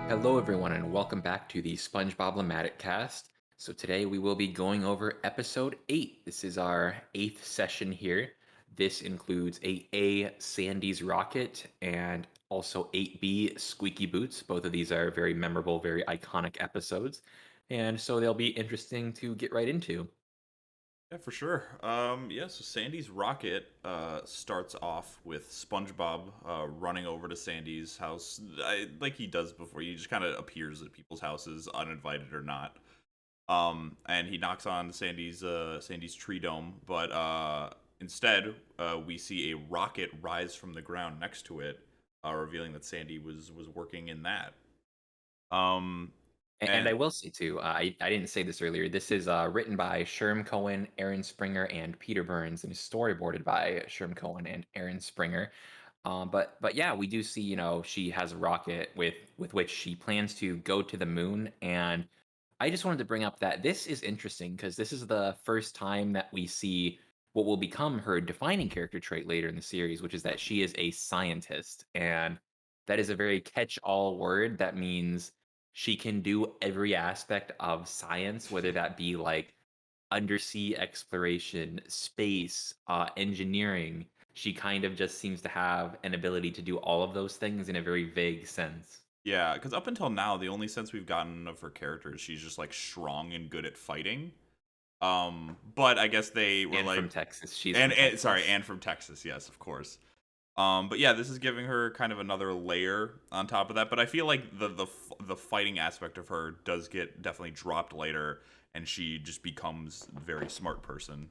Hello, everyone, and welcome back to the Spongebob-Lematic cast. So today we will be going over episode 8. This is our 8th session here. This includes 8A, Sandy's Rocket, and also 8B, Squeaky Boots. Both of these are very memorable, very iconic episodes, and so they'll be interesting to get right into. Yeah, for sure. So Sandy's rocket starts off with SpongeBob running over to Sandy's house, like he does before. He just kind of appears at people's houses, uninvited or not. And he knocks on Sandy's tree dome, but instead we see a rocket rise from the ground next to it, revealing that Sandy was working in that. Um, And I and will say too, I didn't say this earlier. This is written by Sherm Cohen, Aaron Springer, and Peter Burns, and is storyboarded by Sherm Cohen and Aaron Springer. But yeah, we do see, she has a rocket with which she plans to go to the moon. And I just wanted to bring up that this is interesting because this is the first time that we see what will become her defining character trait later in the series, which is that she is a scientist. And that is a very catch-all word that means she can do every aspect of science, whether that be like undersea exploration, space, engineering. She kind of just seems to have an ability to do all of those things in a very vague sense. Yeah, because up until now, the only sense we've gotten of her character is she's just like strong and good at fighting. But I guess they were And like, from Texas. She's from and sorry, Texas. and from Texas, yes, of course. But yeah, this is giving her kind of another layer on top of that. But I feel like the fighting aspect of her does get definitely dropped later, and she just becomes a very smart person.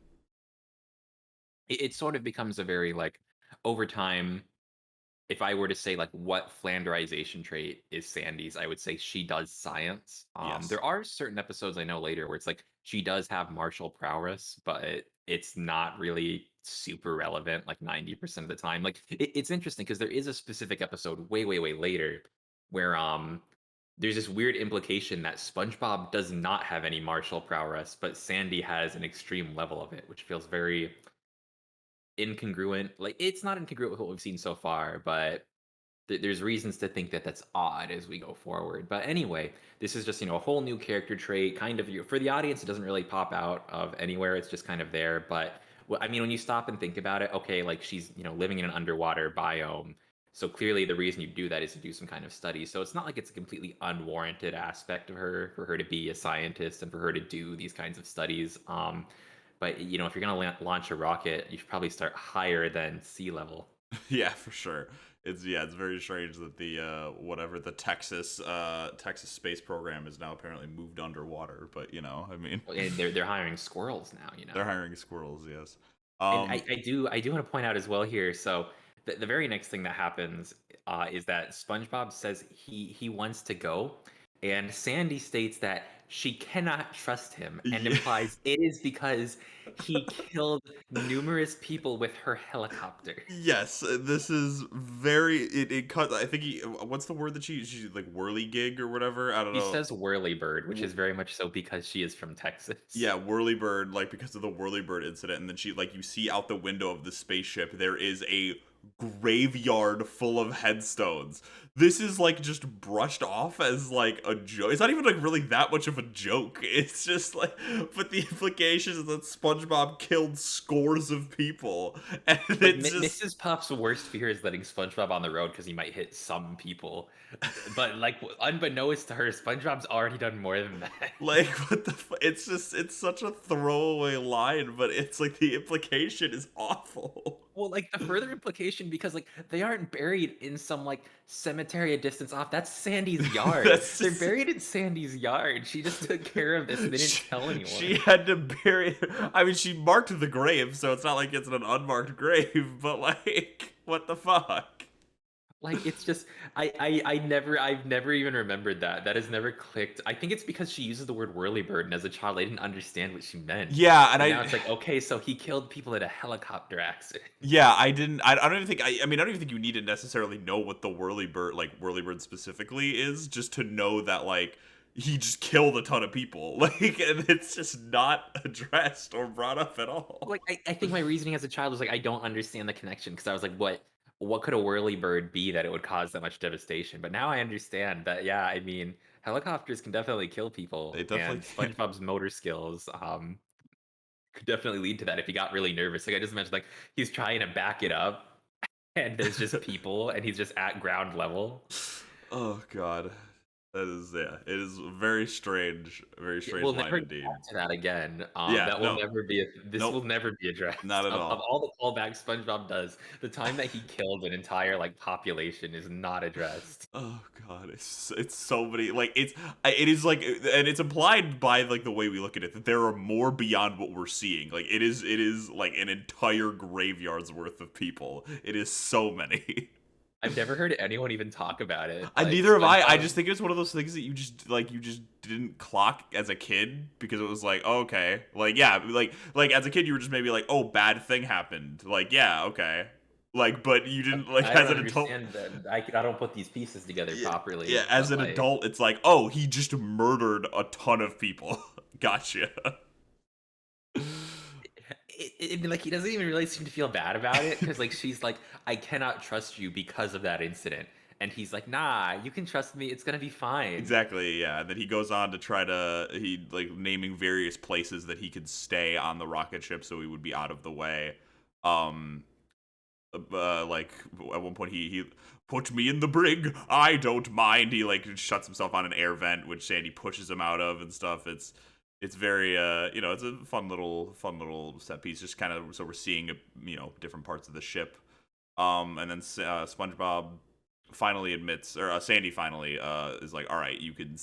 It sort of becomes a very like over time. If I were to say like what Flanderization trait is Sandy's, I would say she does science. Yes. There are certain episodes I know later where it's like she does have martial prowess, but it's not really super relevant like 90% of the time. Like it's interesting because there is a specific episode way, way, way later where there's this weird implication that SpongeBob does not have any martial prowess, but Sandy has an extreme level of it, which feels very incongruent. Like it's not incongruent with what we've seen so far, but there's reasons to think that that's odd as we go forward. But anyway, this is just a whole new character trait. Kind of for the audience, it doesn't really pop out of anywhere. It's just kind of there. But I mean, when you stop and think about it, okay, like she's living in an underwater biome. So clearly, the reason you do that is to do some kind of study. So it's not like it's a completely unwarranted aspect of her for her to be a scientist and for her to do these kinds of studies. But if you're gonna launch a rocket, you should probably start higher than sea level. Yeah, for sure. It's very strange that the whatever the Texas space program is now apparently moved underwater. But I mean, And they're hiring squirrels now. they're hiring squirrels. Yes. And Um. I do want to point out as well here. So the very next thing that happens is that SpongeBob says he wants to go, and Sandy states that she cannot trust him, and Yeah. implies it is because he killed numerous people with her helicopter. Yes, this is very it cut. I think what's the word that she like whirligig or whatever. I don't She know. says whirlybird, which is W- very much so because she is from Texas. Yeah, whirlybird, like because of the whirlybird incident, and then she like you see out the window of the spaceship there is a graveyard full of headstones. This is like just brushed off as like a joke. It's not even like really that much of a joke. It's just like, but the implication is that SpongeBob killed scores of people, and Like it's just Mrs. Puff's worst fear is letting SpongeBob on the road because he might hit some people. But like unbeknownst to her, SpongeBob's already done more than that. like what it's just it's such a throwaway line, but it's like the implication is awful. Well, like the further implication, because like they aren't buried in some like cemetery a distance off. That's Sandy's yard. That's They're just buried in Sandy's yard. She just took care of this and they didn't tell she anyone. had to bury I mean she marked the grave, so it's not like it's an unmarked grave, but like what the fuck. Like it's just I've never even remembered that. That has never clicked. I think it's because she uses the word whirlybird, and as a child I didn't understand what she meant. Yeah, and And now it's like, okay, so he killed people in a helicopter accident. I didn't I don't even think I mean I don't even think you need to necessarily know what the whirlybird like whirlybird specifically is just to know that like he just killed a ton of people. Like, and it's just not addressed or brought up at all. Like, I think my reasoning as a child was like, I don't understand the connection because I was like, what could a whirlybird be that it would cause that much devastation? But now I understand that, yeah, I mean, helicopters can definitely kill They people, definitely and can. SpongeBob's motor skills, could definitely lead to that if he got really nervous. Like, I just imagine, like, he's trying to back it up, and there's just people, and he's just at ground level. Oh god. That is, yeah, it is a very Yeah, strange we'll line never get indeed. back to that again. Yeah, That will no. never be this Nope, will never be not addressed. at Of all. all the callbacks SpongeBob does, the time that he killed an entire, like, population is not addressed. Oh god, it's so many, like, it is like, and it's implied by like the way we look at it that there are more beyond what we're seeing. Like, it is like an entire graveyard's worth of people. It is so many. I've never heard anyone even talk about it. I Like, neither have I. I just SpongeBob think it's one of those things that you just didn't clock as a kid because it was like, oh, okay, like, yeah, like as a kid you were just maybe like, oh, bad thing happened. Like, yeah, okay. Like, but you didn't, like, I as don't an adult. understand that. I don't put these pieces together Yeah, yeah, properly, as but, an like, adult, it's like, oh, he just murdered a ton of people. Gotcha. like, he doesn't even really seem to feel bad about it because, like, she's like, "I cannot trust you because of that incident," and he's like, "Nah, you can trust me. It's gonna be fine." Exactly, yeah. And then he goes on to try to, he, like, naming various places that he could stay on the rocket ship so he would be out of the way. Um, like, at one point he put me in the brig. I don't mind. He, like, shuts himself on an air vent, which Sandy pushes him out of and stuff. It's very, it's a fun little set piece. Just kind of, so we're seeing, different parts of the ship. And then SpongeBob finally admits, or Sandy finally is like, all right, you can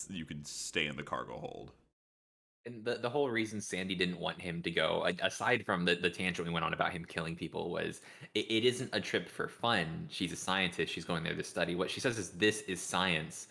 stay in the cargo hold. And the whole reason Sandy didn't want him to go, aside from the tangent we went on about him killing people, was it isn't a trip for fun. She's a scientist. She's going there to study. What she says is, this is science.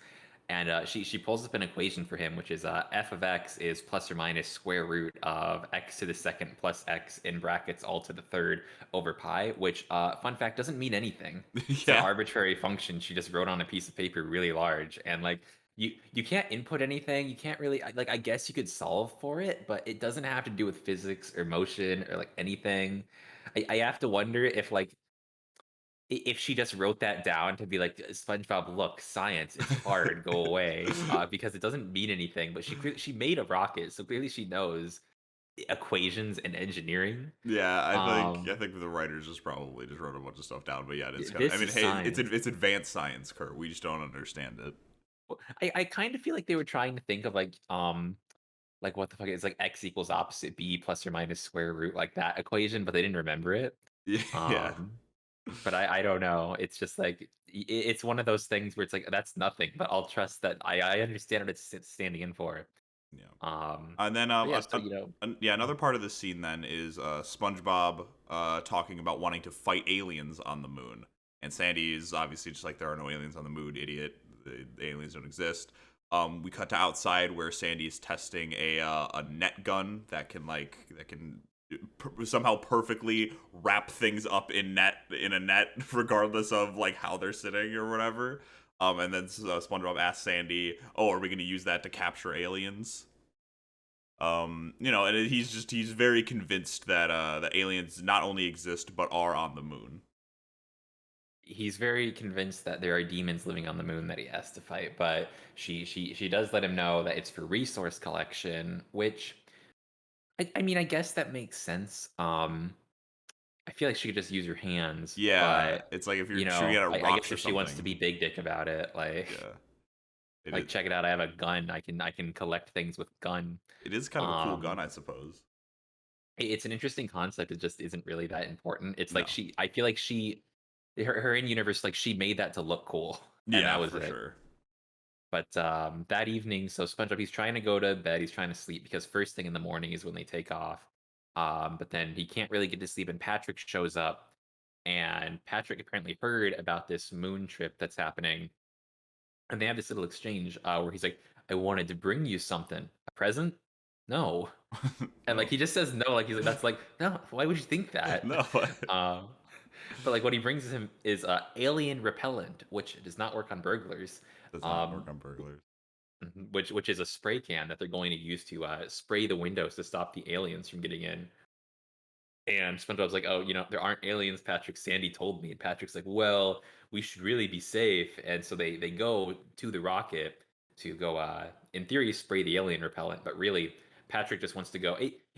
And she pulls up an equation for him, which is f of x is plus or minus square root of x to the second plus x in brackets all to the third over pi, which, fun fact, doesn't mean anything. It's an Yeah, arbitrary function she just wrote on a piece of paper really large. And, like, you can't input anything. You can't really, like, I guess you could solve for it, but it doesn't have to do with physics or motion or, like, anything. I have to wonder if, like, if she just wrote that down to be like, SpongeBob, look, science, it's hard, go away, because it doesn't mean anything. But she made a rocket, so clearly she knows equations and engineering. yeah. I think Um, I think the writers just probably just wrote a bunch of stuff down. But yeah, it's kind of. I this mean, is hey, it's science. it's advanced science, Kurt. We just don't understand it. I kind of feel like they were trying to think of, like, what the fuck is, like, x equals opposite b plus or minus square root, like that equation, but they didn't remember it. Yeah. Um, But I don't know. It's just like, it's one of those things where it's like, that's nothing, but I'll trust that I understand what it's standing in for. Yeah. Um, And then, but yeah, so, you know, yeah, another part of the scene then is SpongeBob talking about wanting to fight aliens on the moon, and Sandy is obviously just like, there are no aliens on the moon, idiot. The aliens don't exist. We cut to outside where Sandy is testing a net gun that can somehow perfectly wrap things up in a net, regardless of like how they're sitting or whatever. And then SpongeBob asks Sandy, "Oh, are we going to use that to capture aliens?" And he's very convinced that the aliens not only exist but are on the moon. he's very convinced that there are demons living on the moon that he has to fight, but she does let him know that it's for resource collection, which, I mean, I guess that makes sense. I feel like she could just use her hands, Yeah, but, it's like if you're shooting at I rocks guess or if she wants to something. be big dick about it, Yeah, it is. like, check it out, I have a gun. I can collect things with gun. It is kind of a cool gun, Um, I suppose. it's an interesting concept. It just isn't really that important. It's like, No. I feel like her in universe, like, she made that to look cool, and that Yeah, was for it. sure. But that evening, so SpongeBob, he's trying to go to bed. He's trying to sleep because first thing in the morning is when they take off. But then he can't really get to sleep, and Patrick shows up, and Patrick apparently heard about this moon trip that's happening, and they have this little exchange, where he's like, "I wanted to bring you something. A present? No." And, like, No. he just says no, like, he's like, "That's like, no, why would you think that?" No. Um, but, like, what he brings him is, alien repellent, which does not work on burglars. Does not work Um, on burglars. which is a spray can that they're going to use to spray the windows to stop the aliens from getting in. And SpongeBob's like, "Oh, there aren't aliens, Patrick. Sandy told me." And Patrick's like, "Well, we should really be safe." And so they go to the rocket to go, in theory, spray the alien repellent. But really, Patrick just wants to go.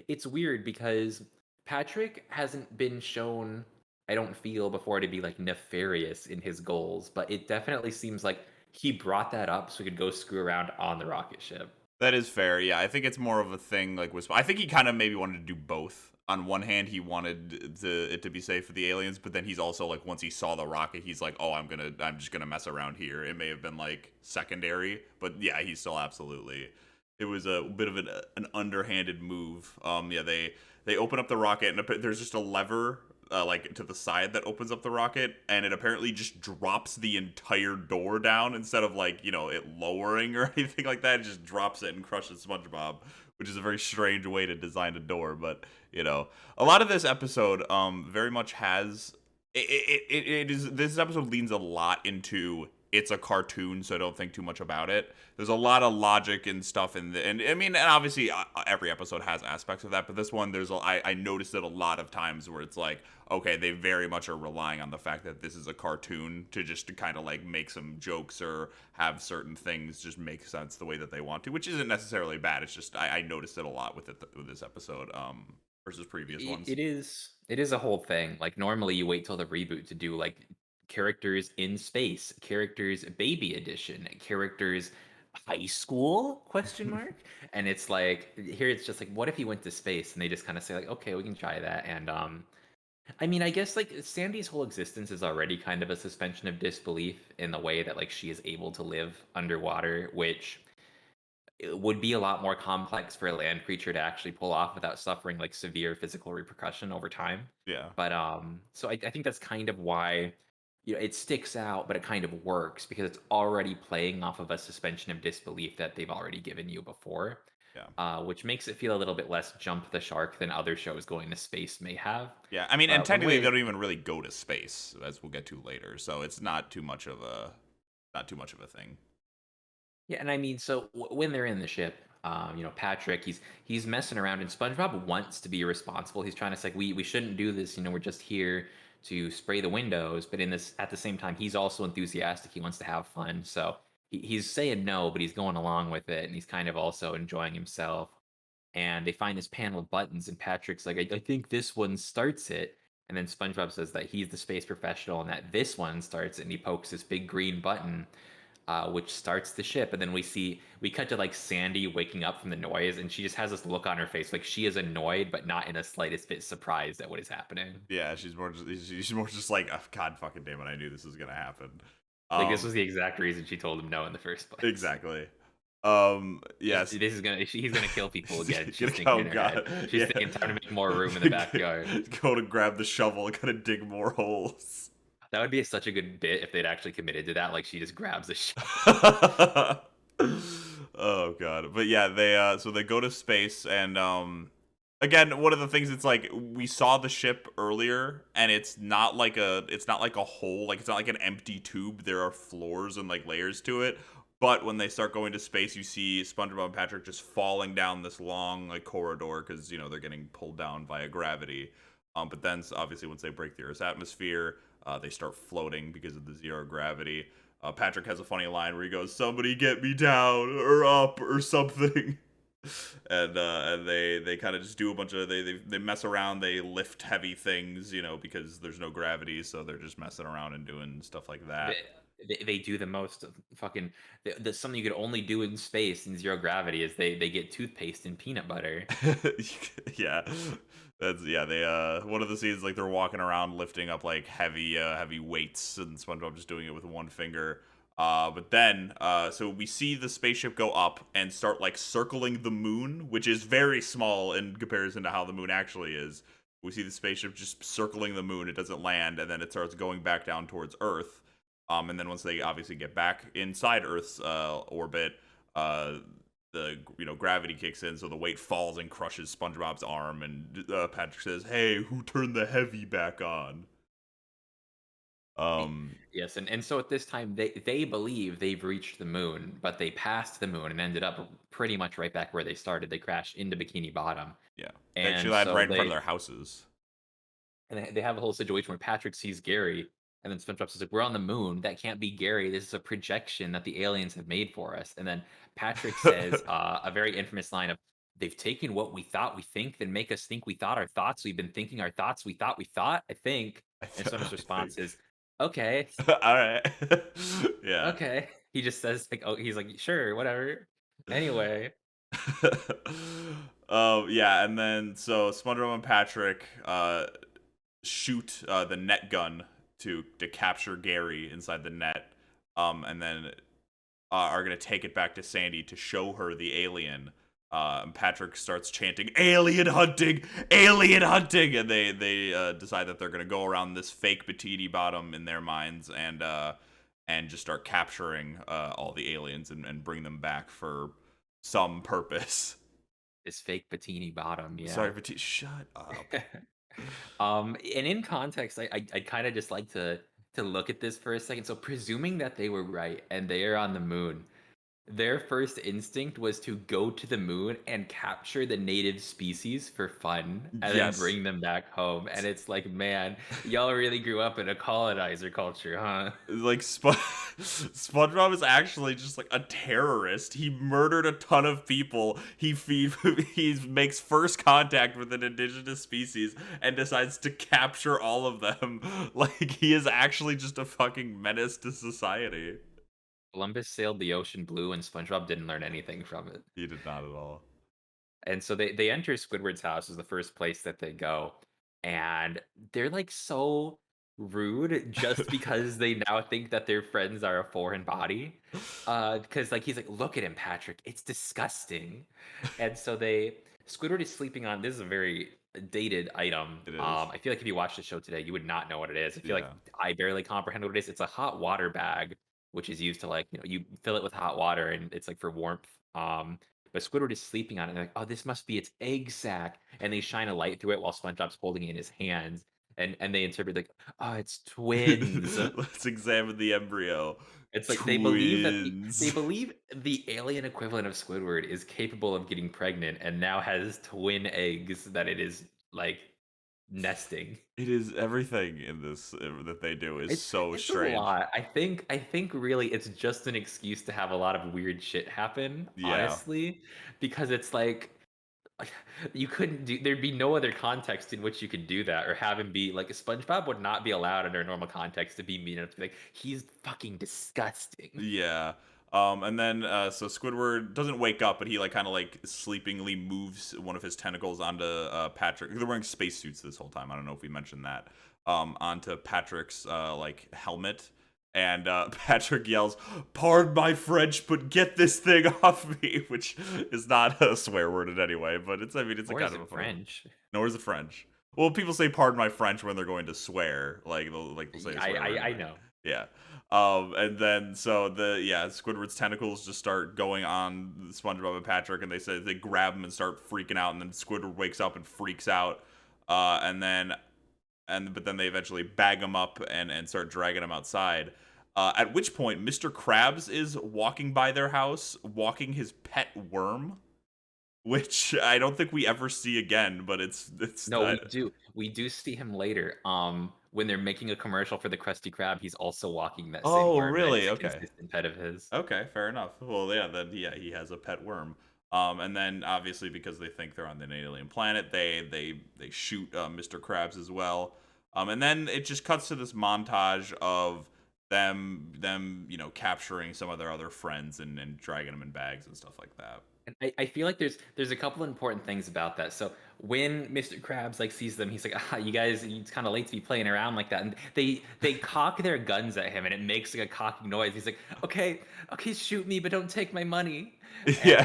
It's weird because Patrick hasn't been shown, I don't feel, before to be like nefarious in his goals. But it definitely seems like he brought that up so he could go screw around on the rocket ship. That is fair. Yeah, I think it's more of a thing like with. I think he kind of maybe wanted to do both. On one hand, he wanted it to be safe for the aliens, but then he's also like, once he saw the rocket, he's like, oh, I'm just gonna mess around here. It may have been like secondary, but yeah, he's still absolutely. It was a bit of an underhanded move. Yeah, they open up the rocket and there's just a lever like to the side that opens up the rocket, and it apparently just drops the entire door down instead of like it lowering or anything like that. It just drops it and crushes SpongeBob, which is a very strange way to design a door. But a lot of this episode very much has it is this episode leans a lot into it's a cartoon, so don't think too much about it. There's a lot of logic and stuff and I mean, and obviously every episode has aspects of that, but this one I noticed it a lot of times where it's like, okay, they very much are relying on the fact that this is a cartoon to kind of like make some jokes or have certain things just make sense the way that they want to, which isn't necessarily bad. It's just I noticed it a lot with this episode versus previous ones. It is a whole thing. Like normally you wait till the reboot to do like characters in space, characters baby edition, characters high school question mark. And it's like here it's just like what if he went to space and they just kind of say like okay, we can try that. And I mean, I guess like Sandy's whole existence is already kind of a suspension of disbelief in the way that like she is able to live underwater, which it would be a lot more complex for a land creature to actually pull off without suffering like severe physical repercussion over time. Yeah. But so I think that's kind of why it sticks out, but it kind of works because it's already playing off of a suspension of disbelief that they've already given you before, Yeah. which makes it feel a little bit less jump the shark than other shows going to space may have. Yeah, I mean, and But one technically they way don't even really go to space, as we'll get to later. So it's not too much of a thing. Yeah, and I mean, so when they're in the ship, Patrick, he's messing around, and SpongeBob wants to be responsible. He's trying to say, like, we shouldn't do this. We're just here to spray the windows. But in this, at the same time, he's also enthusiastic. He wants to have fun. So he's saying no, but he's going along with it, and he's kind of also enjoying himself. And they find this panel of buttons, and Patrick's like, I think this one starts it. And then SpongeBob says that he's the space professional and that this one starts it, and he pokes this big green button which starts the ship. And then we cut to like Sandy waking up from the noise, and she just has this look on her face, like she is annoyed, but not in a slightest bit surprised at what is happening. Yeah, she's more just like, oh, God fucking damn it, I knew this was gonna happen. Like this was Um, the exact reason she told him no in the first place. exactly. Yes. This is gonna he's gonna kill people again. She's Oh thinking in her head. God, She's yeah. thinking time to make more room in the backyard. Go to grab the shovel, gotta dig more holes. That would be such a good bit if they'd actually committed to that. Like she just grabs a shovel. Oh God, but yeah, they go to space and again, one of the things, it's like we saw the ship earlier and it's not like a hole, like it's not like an empty tube. There are floors and like layers to it. But when they start going to space, you see SpongeBob and Patrick just falling down this long like corridor because they're getting pulled down via gravity. But then obviously once they break the Earth's atmosphere, they start floating because of the zero gravity. Patrick has a funny line where he goes, "Somebody get me down or up or something." And they kind of just do a bunch of they mess around. They lift heavy things, because there's no gravity, so they're just messing around and doing stuff like They, that. they do the most fucking something you could only do in space in zero gravity is they get toothpaste and peanut butter. Yeah, that's yeah. They one of the scenes, like they're walking around lifting up like heavy weights, and SpongeBob just doing it with one finger. But then so we see the spaceship go up and start like circling the moon, which is very small in comparison to how the moon actually is. We see the spaceship just circling the moon. It doesn't land, and then it starts going back down towards Earth. And then once they obviously get back inside Earth's orbit, uh, the gravity kicks in, so the weight falls and crushes SpongeBob's arm. And Patrick says, "Hey, who turned the heavy back on?" Y Um, Yes, and so at this time, they believe they've reached the moon, but they passed the moon and ended up pretty much right back where they started. They crashed into Bikini Bottom, yeah, they actually and land so right in front of their houses. they have a whole situation where Patrick sees Gary, and then SpongeBob says like, "We're on the moon. That can't be Gary. This is a projection that the aliens have made for us." And then Patrick says a very infamous line of, "They've taken what we thought we think, then make us think we thought our thoughts. We've been thinking our thoughts. We thought we thought. I think." And SpongeBob's I think. response is, "Okay, All right. Yeah. okay." He just says like, "Oh," he's like, "Sure, whatever." Anyway, Yeah, and then so SpongeBob and Patrick shoot the net gun to capture Gary inside the net, and then are gonna take it back to Sandy to show her the alien. And Patrick starts chanting alien hunting," and they decide that they're gonna go around this fake Bikini Bottom in their minds and just start capturing all the aliens and bring them back for some purpose. this fake Bikini Bottom, yeah. Sorry, Bikini, shut up. And in context, I kind of just like to look at this for a second. So presuming that they were right and they are on the moon, their first instinct was to go to the moon and capture the native species for fun and then Yes. bring them back home. And it's like, man, y'all really grew up in a colonizer culture, huh? Like SpongeBob is actually just like a terrorist. He murdered a ton of people. He makes first contact with an indigenous species and decides to capture all of them. Like he is actually just a fucking menace to society. Columbus sailed the ocean blue and SpongeBob didn't learn anything from it. He did not at all. And so they enter Squidward's house is the first place that they go, and they're, like, so rude just because they now think that their friends are a foreign body. Because like, he's like, "Look at him, Patrick, it's disgusting." And so Squidward is sleeping on this is a very dated item. It is. I feel like if you watched the show today, you would not know what it is. I feel like Yeah. I barely comprehend what it is. It's a hot water bag, which is used to, like, you fill it with hot water, and it's, like, for warmth. But Squidward is sleeping on it, and they're like, "Oh, this must be its egg sac," and they shine a light through it while SpongeBob's holding it in his hands, and they interpret like, "Oh, it's twins." Let's examine the embryo. It's like they Twins. believe the alien equivalent of Squidward is capable of getting pregnant and now has twin eggs that it is, like, nesting. It is everything in this that they do is so It's a strange. lot. I think really it's just an excuse to have a lot of weird shit happen, Yeah. honestly, because it's like you couldn't do there'd be no other context in which you could do that or have him be like SpongeBob would not be allowed under a normal context to be mean enough to be like, he's fucking disgusting. Yeah. And then so Squidward doesn't wake up, but he like kind of like sleepingly moves one of his tentacles onto Patrick. They're wearing spacesuits this whole time. I don't know if we mentioned that. Onto Patrick's like helmet. And Patrick yells, "Pardon my French, but get this thing off me," which is not a swear word in any way, but it's I mean it's a Or kind is of a it funny. French? Nor is it French. Well, people say "pardon my French" when they're going to swear, like they'll say a I swear word I, in I there. know. Yeah. And then so Squidward's tentacles just start going on SpongeBob and Patrick, and they grab him and start freaking out, and then Squidward wakes up and freaks out, and then but then they eventually bag him up and start dragging him outside. At which point, Mr. Krabs is walking by their house, walking his pet worm, which I don't think we ever see again. But it's No, we do see him later. When they're making a commercial for the Krusty Krab, he's also walking that same oh worm, and really? it's a Okay. consistent pet of his. Okay, fair enough. Well, yeah, then yeah, he has a pet worm. And then obviously because they think they're on an alien planet, they shoot Mr. Krabs as well. And then it just cuts to this montage of them capturing some of their other friends and dragging them in bags and stuff like that. And I feel like there's a couple important things about that. So when Mr. Krabs like sees them, he's like, "Ah, you guys, it's kind of late to be playing around like that." And they cock their guns at him, and it makes like a cocking noise. He's like, "Okay, okay, shoot me, but don't take my money." And Yeah,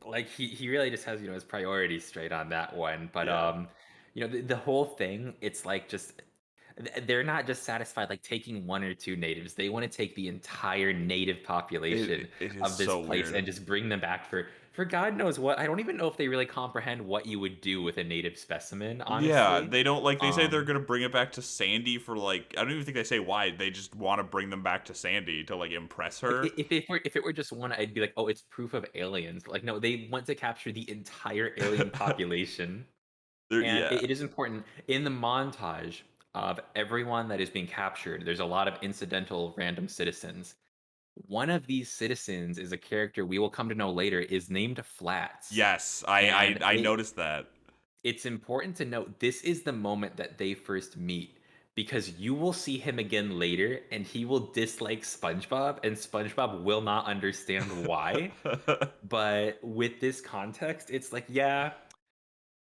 like he really just has his priorities straight on that one. But yeah. the whole thing, it's like just they're not just satisfied like taking one or two natives. They want to take the entire native population It is of this so place weird. and just bring them back for for God knows what. I don't even know if they really comprehend what you would do with a native specimen, Yeah, honestly. they don't like they say they're Um, gonna bring it back to Sandy for like I don't even think they say why. They just want to bring them back to Sandy to like impress like her. if it were just one, I'd be like, oh, it's proof of aliens. Like, no, they want to capture the entire alien population. And Yeah. it is important in the montage of everyone that is being captured. There's a lot of incidental random citizens. One of these citizens is a character we will come to know later is named Flats. Yes, And I noticed that. it's important to note this is the moment that they first meet because you will see him again later and he will dislike SpongeBob and SpongeBob will not understand why. But with this context, it's like, yeah,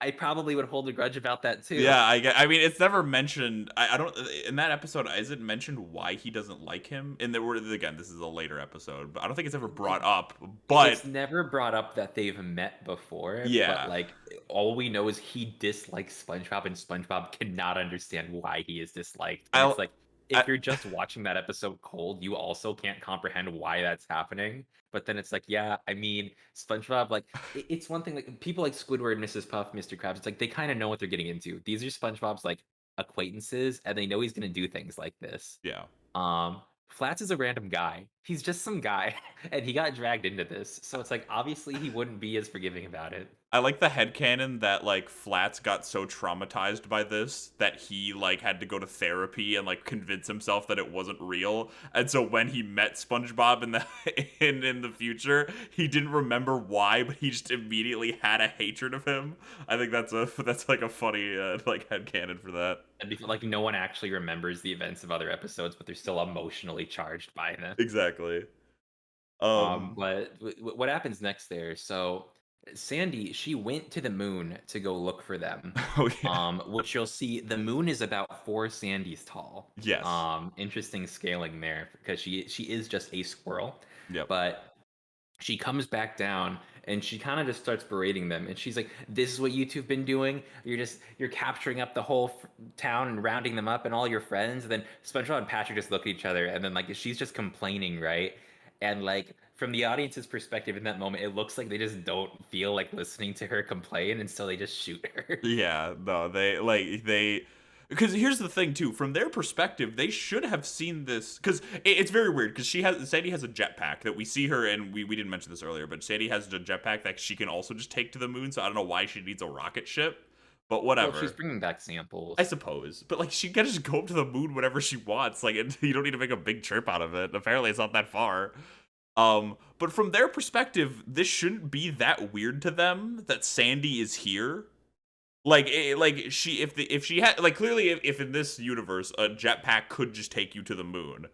I probably would hold a grudge about that too. Yeah, I mean, it's never mentioned. I don't in that episode. Is it mentioned why he doesn't like him? And there were again, this is a later episode, but I don't think it's ever Like brought up. it's But never brought up that they've met before, but yeah, like all we know is he dislikes SpongeBob and SpongeBob cannot understand why he is disliked. And I, it's like I if you're just watching that episode cold, you also can't comprehend why that's happening. But then it's like, yeah, I mean, SpongeBob, like it's one thing like people like Squidward, Mrs. Puff, Mr. Krabs, it's like they kind of know what they're getting into. These are SpongeBob's like acquaintances, and they know he's gonna do things like this. yeah. Flats is a random guy. He's just some guy, and he got dragged into this. So it's like obviously he wouldn't be as forgiving about it. I like the headcanon that like Flats got so traumatized by this that he like had to go to therapy and like convince himself that it wasn't real. And so when he met SpongeBob in the in the future, he didn't remember why, but he just immediately had a hatred of him. I think that's like a funny like headcanon for that. And like no one actually remembers the events of other episodes, but they're still emotionally charged by them. Exactly. Um But what happens next there? So Sandy, she went to the moon to go look for them. oh yeah. Which you'll see the moon is about 4 Sandys tall. Yes. Interesting scaling there because she is just a squirrel, Yep. but she comes back down and she kind of just starts berating them and she's like, this is what you two have been doing, you're capturing up the whole town and rounding them up and all your friends. And then SpongeBob and Patrick just look at each other and then like she's just complaining, right? And like from the audience's perspective in that moment it looks like they just don't feel like listening to her complain and so they just shoot her. Yeah, no, they because here's the thing too, from their perspective, they should have seen this because it's very weird because Sadie has a jetpack that we see her and we didn't mention this earlier, but Sadie has a jetpack that she can also just take to the moon, so I don't know why she needs a rocket ship, but Well, she's whatever. bringing back I samples. suppose, but like she can just go up to the moon whenever she wants. Like you don't need to make a big trip out of it. Apparently, it's not that far. But from their perspective, this shouldn't be that weird to them that Sandy is here. Like she if she had like clearly if in this universe a jetpack could just take you to the moon,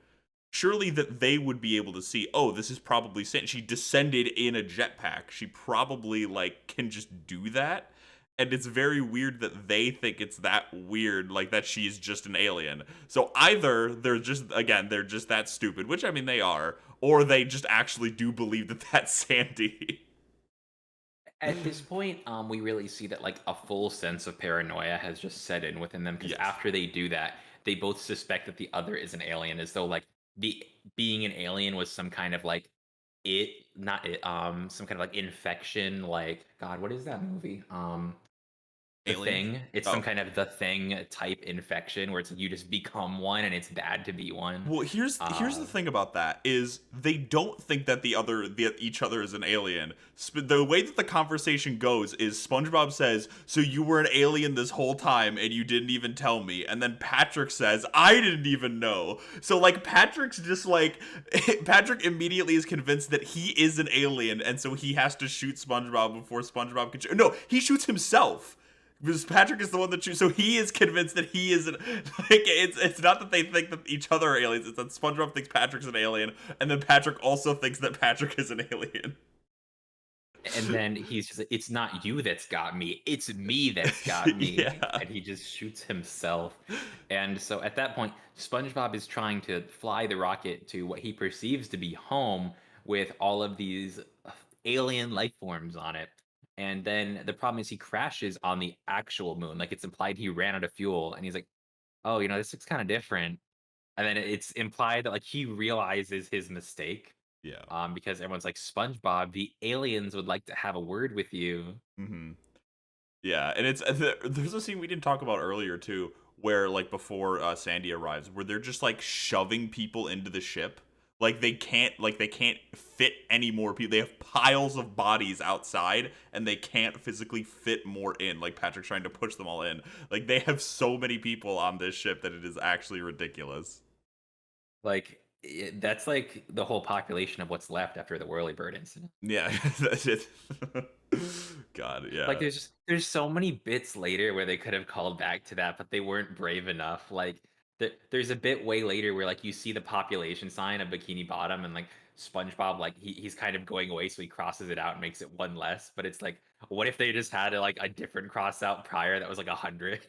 surely that they would be able to see, oh, this is probably she descended in a jetpack, she probably like can just do that. And it's very weird that they think it's that weird, like that she's just an alien. So either they're just again they're just that stupid, which I mean they are, or they just actually do believe that that's Sandy. At this point, we really see that like a full sense of paranoia has just set in within them because Yes. after they do that, they both suspect that the other is an alien, as though like the being an alien was some kind of like it not it some kind of like infection. Like God, what is that movie? The Alien. Thing. It's some Oh. kind of the Thing type infection where it's you just become one and it's bad to be one. Well, here's the Uh, thing about that is they don't think that each other is an alien. The way that the conversation goes is SpongeBob says, "So you were an alien this whole time and you didn't even tell me." And then Patrick says, "I didn't even know." So like Patrick's just like Patrick immediately is convinced that he is an alien and so he has to shoot SpongeBob before SpongeBob can no, he shoots himself. Because Patrick is the one that shoots, so he is convinced that he is an like it's not that they think that each other are aliens, it's that SpongeBob thinks Patrick's an alien, and then Patrick also thinks that Patrick is an alien. and then he's just like, it's not you that's got me, it's me that's got me. Yeah. And he just shoots himself. And so at that point, SpongeBob is trying to fly the rocket to what he perceives to be home with all of these alien life forms on it. And then the problem is he crashes on the actual moon. Like it's implied he ran out of fuel and he's like, oh, this looks kind of different. And then it's implied that like he realizes his mistake Yeah. because everyone's like, SpongeBob, the aliens would like to have a word with you. Hmm. Yeah, and there's a scene we didn't talk about earlier too, where like before Sandy arrives, where they're just like shoving people into the ship. Like they can't fit any more people. They have piles of bodies outside, and they can't physically fit more in. Like Patrick's trying to push them all in. Like they have so many people on this ship that it is actually ridiculous. Like, that's like the whole population of what's left after the Whirlybird incident. Yeah, that's it. God, Like, yeah. there's so many bits later where they could have called back to that, but they weren't brave enough. Like, there's a bit way later where like you see the population sign of Bikini Bottom, and like SpongeBob, like he's kind of going away, so he crosses it out and makes it one less. But it's like, what if they just had like a different cross out prior that was like 100?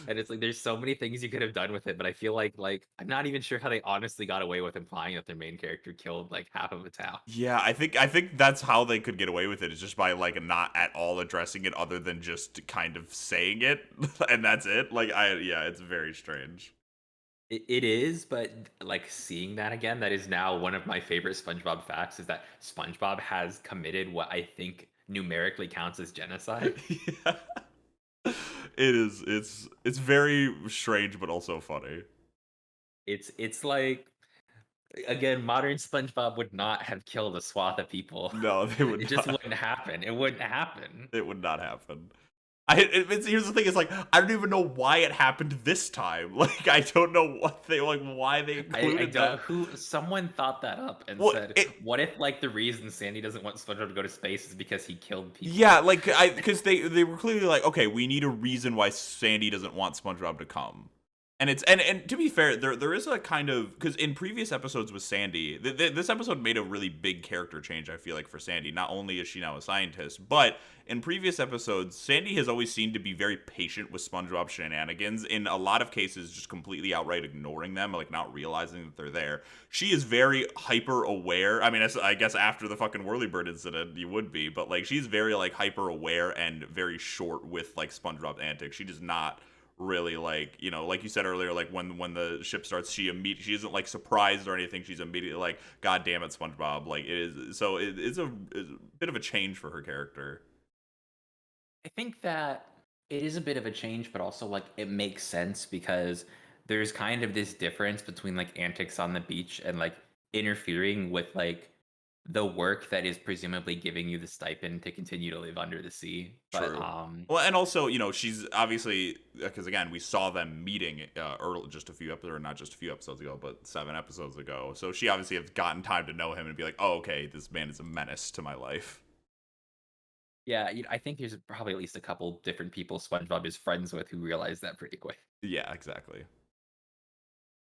And it's like there's so many things you could have done with it, but I feel like I'm not even sure how they honestly got away with implying that their main character killed like half of a town. Yeah, I think that's how they could get away with it is just by like not at all addressing it other than just kind of saying it and that's it. Like I yeah, it's very strange. It is, but like seeing that again, that is now one of my favorite SpongeBob facts is that SpongeBob has committed what I think numerically counts as genocide. Yeah. It is it's very strange but also funny. It's like again, modern SpongeBob would not have killed a swath of people. No, they would It just not. wouldn't happen. It wouldn't happen. It would not happen. Here's the thing: is like I don't even know why it happened this time. Like I don't know what they like why they I included don't that. who someone thought that up and Well, said, it "What if like the reason Sandy doesn't want SpongeBob to go to space is because he killed yeah, people?" like I because they were clearly like, okay, we need a reason why Sandy doesn't want SpongeBob to come. And it's and to be fair, there is a kind of because in previous episodes with Sandy, this episode made a really big character change. I feel like for Sandy, not only is she now a scientist, but in previous episodes, Sandy has always seemed to be very patient with SpongeBob shenanigans. In a lot of cases, just completely outright ignoring them, like not realizing that they're there. She is very hyper aware. I mean, I guess after the fucking Whirlybird incident, you would be, but like she's very like hyper aware and very short with like SpongeBob's antics. She does not really like like you said earlier, like when the ship starts, she isn't like surprised or anything. She's immediately like, god damn it, SpongeBob. Like it is so it's a bit of a change for her character. I think that it is a bit of a change, but also like it makes sense because there's kind of this difference between like antics on the beach and like interfering with like the work that is presumably giving you the stipend to continue to live under the sea. But True. Well, and also, she's obviously because again, we saw them meeting early, just a few episodes, or not just a few episodes ago, but 7 episodes ago. So she obviously has gotten time to know him and be like, "Oh, okay, this man is a menace to my life." yeah, I think there's probably at least a couple different people SpongeBob is friends with who realize that pretty quick. Yeah, exactly.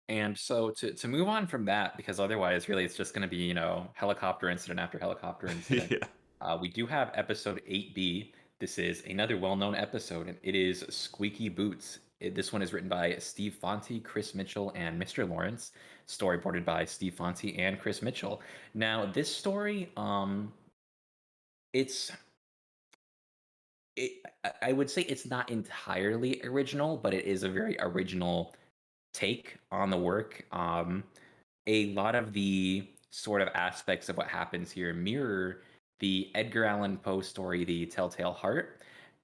And so to move on from that, because otherwise, really, it's just going to be helicopter incident after helicopter incident. Yeah. We do have episode 8B. This is another well-known episode, and it is Squeaky Boots. This one is written by Steve Fonte, Chris Mitchell, and Mr. Lawrence. Storyboarded by Steve Fonte and Chris Mitchell. Now, this story, it's I would say it's not entirely original, but it is a very original take on the work. A lot of the sort of aspects of what happens here mirror the Edgar Allan Poe story, The Telltale Heart.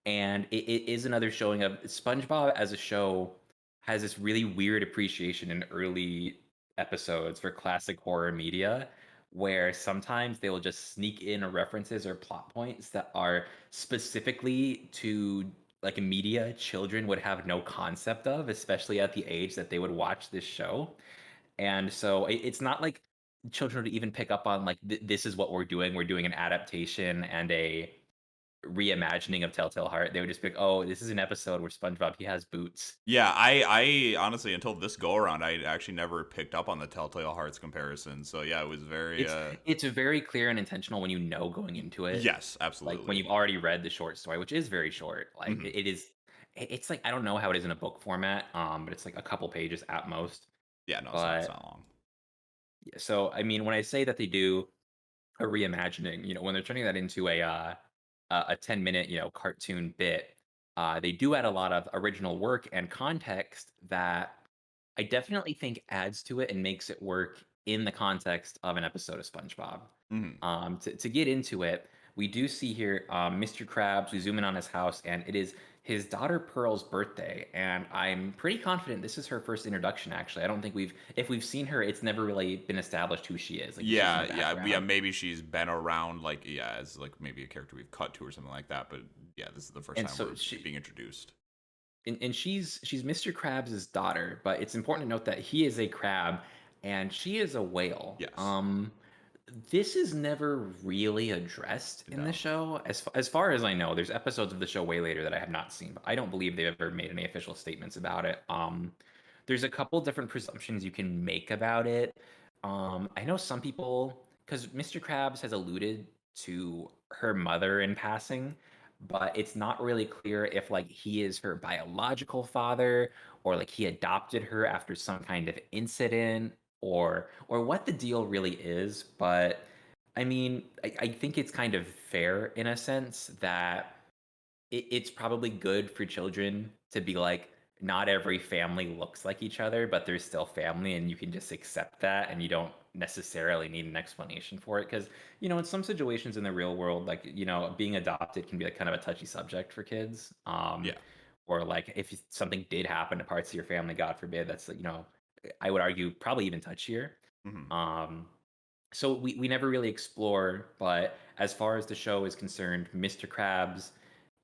And it is another showing of SpongeBob as a show has this really weird appreciation in early episodes for classic horror media, where sometimes they will just sneak in references or plot points that are specifically to like media children would have no concept of, especially at the age that they would watch this show. And so it's not like children would even pick up on like this is what we're doing. We're doing an adaptation and a reimagining of Telltale Heart. They would just be like, "Oh, this is an episode where SpongeBob he has boots." Yeah, I honestly until this go around, I actually never picked up on the Telltale Hearts comparison. So yeah, it was very It's very clear and intentional when you know going into it, yes, like when absolutely. you've already read the short story, which is very short. Like Hmm. it is, it's like I don't know how it is in a book format, but it's like a couple pages at most. Yeah, no, it's But not long. yeah, so I mean, when I say that they do a reimagining, when they're turning that into a 10-minute cartoon bit, they do add a lot of original work and context that I definitely think adds to it and makes it work in the context of an episode of SpongeBob. Mhm. To get into it, we do see here Mr. Krabs. We zoom in on his house, and it is his daughter Pearl's birthday. And I'm pretty confident this is her first introduction. Actually, I don't think if we've seen her, it's never really been established who she is. Like she's in the Yeah, background. maybe she's been around, like, yeah, as, like, maybe a character we've cut to or something like that, but, yeah, this is the first And time so we're she being introduced. and she's Mr. Krabs' daughter, but it's important to note that he is a crab and she is a whale. Yes. This is never really addressed in the No. show. As far as I know, there's episodes of the show way later that I have not seen, but I don't believe they've ever made any official statements about it. There's a couple different presumptions you can make about it. I know some people, because Mr. Krabs has alluded to her mother in passing, but it's not really clear if like he is her biological father or like he adopted her after some kind of incident or what the deal really is. But I mean, I think it's kind of fair in a sense that it's probably good for children to be like, not every family looks like each other, but they're still family, and you can just accept that, and you don't necessarily need an explanation for it. Because in some situations in the real world, like being adopted can be like kind of a touchy subject for kids. Yeah. Or like if something did happen to parts of your family, God forbid, that's like I would argue probably even touchier. Mhm. Um, so we never really explore, but as far as the show is concerned, Mr. Krabs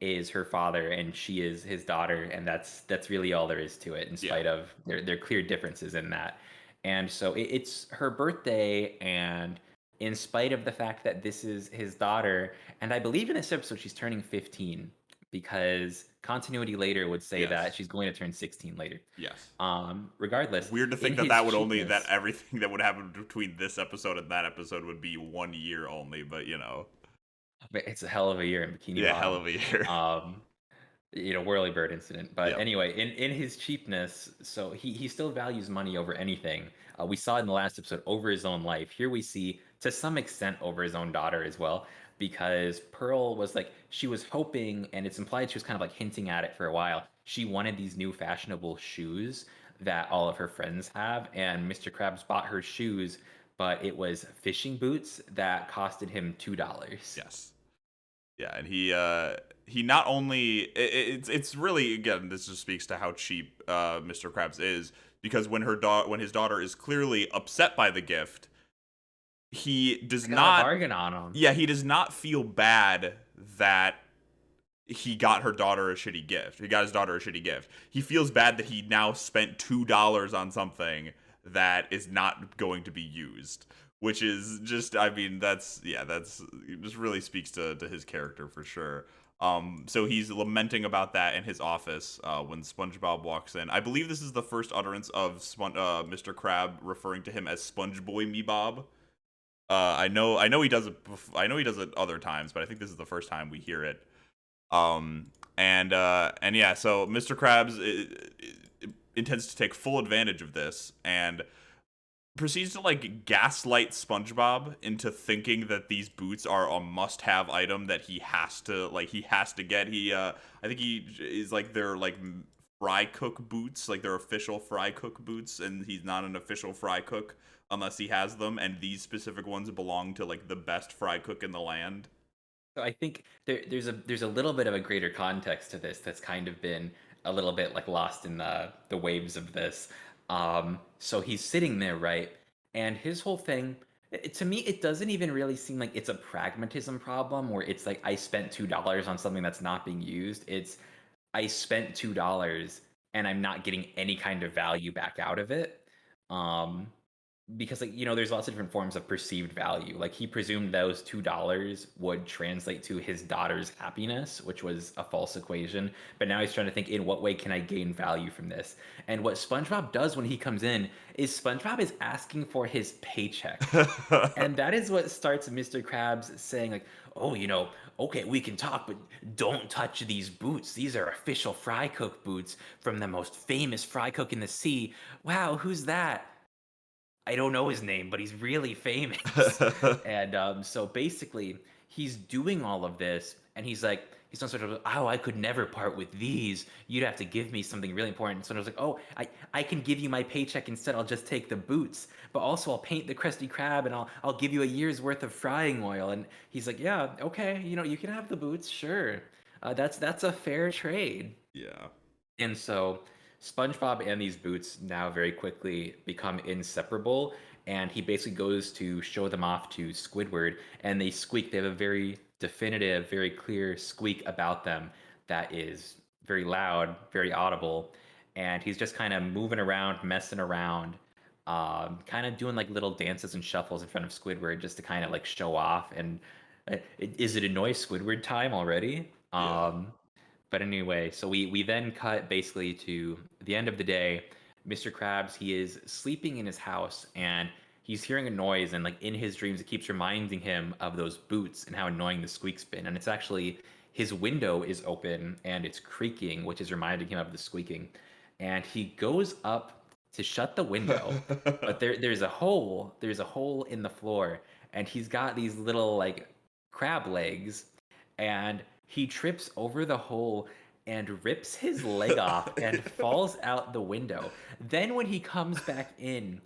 is her father and she is his daughter, and that's really all there is to it, in Yeah. spite of their clear differences in that. And so it's her birthday, and in spite of the fact that this is his daughter, and I believe in this episode she's turning 15, because continuity later would say that Yes. she's going to turn 16 later. Yes. Regardless, Weird to in think that his that would only that cheapness, everything that would happen between this episode and that episode would be 1 year only, but, but it's a hell of a year in Bikini yeah, hell Bottom. of a year. Um, whirly bird incident. But Yep. anyway, in his cheapness, so he still values money over anything. We saw it in the last episode over his own life. Here we see to some extent over his own daughter as well, because Pearl was like she was hoping, and it's implied she was kind of like hinting at it for a while. She wanted these new fashionable shoes that all of her friends have, and Mr. Krabs bought her shoes, but it was fishing boots that costed him $2. Yes. Yeah, and he not only it's really, again, this just speaks to how cheap Mr. Krabs is, because when his daughter is clearly upset by the gift, he does I got a not bargain on them. yeah, he does not feel bad that he got her daughter a shitty gift. He got his daughter a shitty gift. He feels bad that he now spent $2 on something that is not going to be used. Which is just, I mean, that's it just really speaks to his character for sure. So he's lamenting about that in his office when SpongeBob walks in. I believe this is the first utterance of Mr. Crab referring to him as Sponge Boy Me Bob. I know he does it. I know he does it other times, but I think this is the first time we hear it. And yeah, so Mr. Krabs intends to take full advantage of this and proceeds to like gaslight SpongeBob into thinking that these boots are a must-have item that he has to get. I think he is like their like fry cook boots, like their official fry cook boots, and he's not an official fry cook unless he has them, and these specific ones belong to like the best fry cook in the land. So I think there's a little bit of a greater context to this that's kind of been a little bit like lost in the waves of this. So he's sitting there, right? And his whole thing, to me, it doesn't even really seem like it's a pragmatism problem where it's like I spent $2 on something that's not being used. It's I spent $2 and I'm not getting any kind of value back out of it. Um, because like there's lots of different forms of perceived value. Like he presumed those $2 would translate to his daughter's happiness, which was a false equation. But now he's trying to think, in what way can I gain value from this? And what SpongeBob does when he comes in is SpongeBob is asking for his paycheck. And that is what starts Mr. Krabs saying, like, oh, okay, we can talk, but don't touch these boots. These are official fry cook boots from the most famous fry cook in the sea. Wow, who's that? I don't know his name, but he's really famous. And so basically, he's doing all of this, and he's like, he's not sort of, oh, I could never part with these. You'd have to give me something really important. So I was like, oh, I can give you my paycheck instead. I'll just take the boots, but also I'll paint the Krusty Krab and I'll give you a year's worth of frying oil. And he's like, yeah, okay, you can have the boots, sure. That's a fair trade. Yeah. And so SpongeBob and these boots now very quickly become inseparable. And he basically goes to show them off to Squidward, and they squeak. They have a very definitive, very clear squeak about them that is very loud, very audible. And he's just kind of moving around, messing around, kind of doing like little dances and shuffles in front of Squidward just to kind of like show off. And is it annoy Squidward time already? Yeah. But anyway, so we then cut basically to the end of the day. Mr. Krabs, he is sleeping in his house and he's hearing a noise, and like in his dreams it keeps reminding him of those boots and how annoying the squeak's been. And it's actually his window is open and it's creaking, which is reminding him of the squeaking. And he goes up to shut the window, but there's a hole in the floor, and he's got these little like crab legs, and he trips over the hole and rips his leg off and falls out the window. Then, when he comes back in,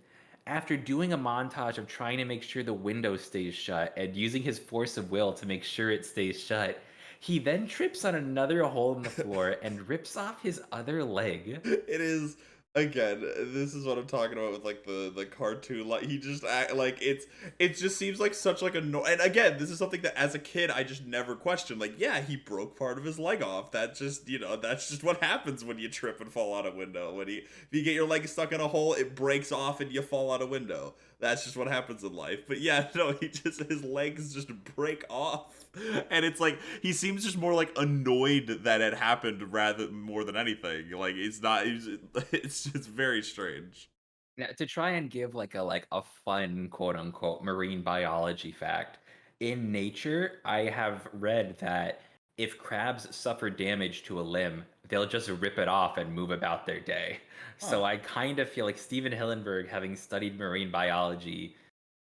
after doing a montage of trying to make sure the window stays shut and using his force of will to make sure it stays shut, he then trips on another hole in the floor and rips off his other leg. It is, again, this is what I'm talking about with like the cartoon, like he just act like it just seems like such like a no. And again, this is something that as a kid I just never questioned. Like, yeah, he broke part of his leg off. That just, that's just what happens when you trip and fall out a window. If you get your leg stuck in a hole, it breaks off and you fall out a window. That's just what happens in life. But yeah, no, his legs just break off. And it's like he seems just more like annoyed that it happened rather more than anything. Like it's not. It's just very strange. Now, to try and give like a fun quote unquote marine biology fact, in nature, I have read that if crabs suffer damage to a limb, they'll just rip it off and move about their day. So Huh. I kind of feel like Steven Hillenburg, having studied marine biology,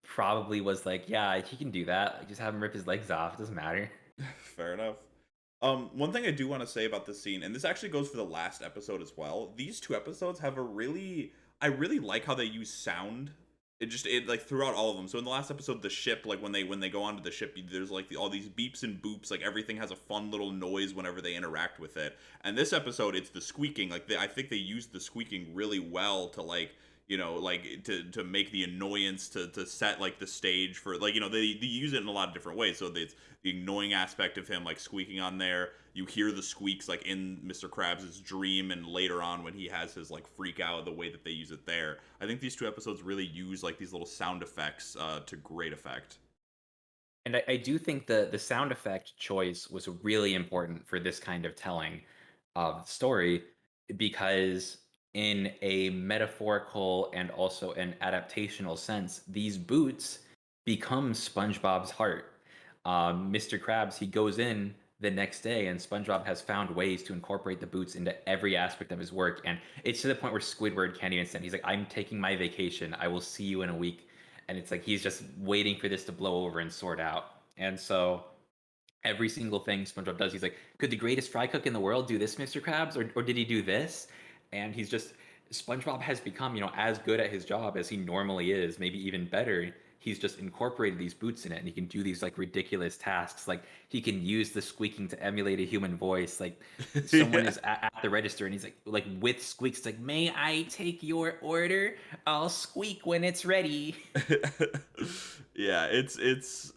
probably was like, yeah, he can do that. Like, just have him rip his legs off. It doesn't matter. Fair enough. One thing I do want to say about this scene, and this actually goes for the last episode as well. These two episodes have I really like how they use sound. It like throughout all of them. So in the last episode, the ship, like when they go onto the ship, there's like all these beeps and boops. Like everything has a fun little noise whenever they interact with it. And this episode, it's the squeaking. Like I think they used the squeaking really well to like like to make the annoyance to set like the stage for like they use it in a lot of different ways. So it's the annoying aspect of him like squeaking on there. You hear the squeaks like in Mr. Krabs' dream, and later on when he has his like freak out, the way that they use it there. I think these two episodes really use like these little sound effects to great effect. And I do think the sound effect choice was really important for this kind of telling of the story, because in a metaphorical and also an adaptational sense, these boots become SpongeBob's heart. Mr. Krabs, he goes in the next day, and SpongeBob has found ways to incorporate the boots into every aspect of his work. And it's to the point where Squidward can't even stand. He's like, I'm taking my vacation. I will see you in a week. And it's like he's just waiting for this to blow over and sort out. And so every single thing SpongeBob does, he's like, could the greatest fry cook in the world do this, Mr. Krabs? Or did he do this? And he's just, SpongeBob has become, as good at his job as he normally is, maybe even better. He's just incorporated these boots in it, and he can do these like ridiculous tasks. Like he can use the squeaking to emulate a human voice. Like someone Yeah. is at the register, and he's like with squeaks, like, "May I take your order? I'll squeak when it's ready." Yeah, it's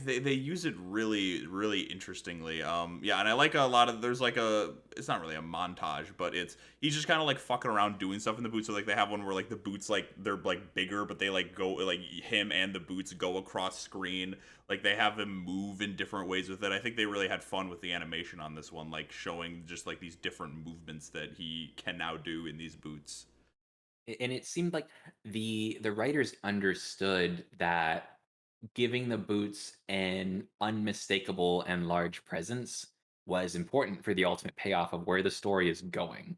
they use it really interestingly. Yeah, and I like a lot of there's like a it's not really a montage, but he's just kind of like fucking around doing stuff in the boots. So like they have one where like the boots like they're like bigger, but they like go like him and the boots go across screen. Like they have him move in different ways with it. I think they really had fun with the animation on this one, like showing just like these different movements that he can now do in these boots. And it seemed like the writers understood that giving the boots an unmistakable and large presence was important for the ultimate payoff of where the story is going.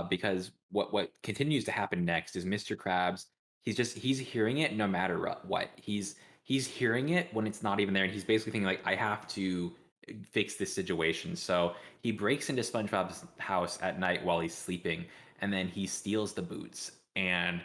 Because what continues to happen next is Mr. Krabs. He's hearing it no matter what. He's hearing it when it's not even there, and he's basically thinking like, I have to fix this situation. So he breaks into SpongeBob's house at night while he's sleeping, and then he steals the boots. And